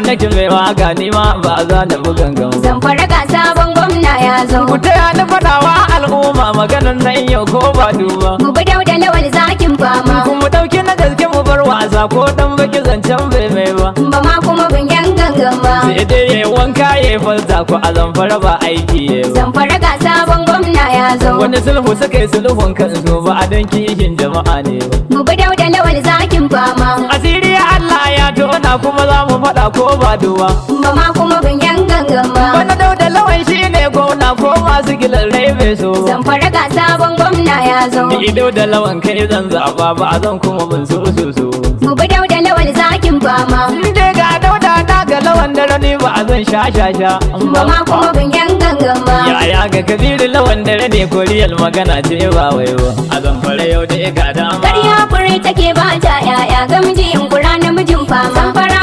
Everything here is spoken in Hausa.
nake mai waka ni ma ba za na bugan gama. Zamfara ga sabon gwamna ya zo. Ku taya ni faɗawa al'umma maganan nan yau ko ba duba. Mu bi Dauda Lawal zakin fama. Kuma ɗauki na gaske mu bar wasa ko dan baki zancen bai mai ba. Ba ma kuma bin yan gangan ba. Sai dai ya wanka ya falta ko a Zamfara ba aiki ya ba. Zamfara ga sabon gwamna ya zo. Wani sulhu suka yi sulhun kansu ba a dan kishin jama'a ne ba. Mu bi Dauda Lawal zakin fama. Asiri Allah ya tona kuma za mu faɗa ko ba duba. Ba ma kuma bin yan gangan ba. Wani Dauda Lawal shi ne gwamna ko masu gilan rai bai so ba. Zamfara ga sabon gwamna ya zo. Ni Dauda Lawan kai zan zaɓa ba a zan kuma bin so. Mu bi Dauda Lawal zakin fama. Dai ga Dauda na ga Lawan da rani ba a zan sha. Ba ma kuma bin yan gangan ba. Yaya ga Kabiru Lawan da rani koriyal magana ce ba wai ba. A Zamfara yau da ga dama. Ƙarya fure take ba ta yaya gamji in kura namijin fama. Zamfara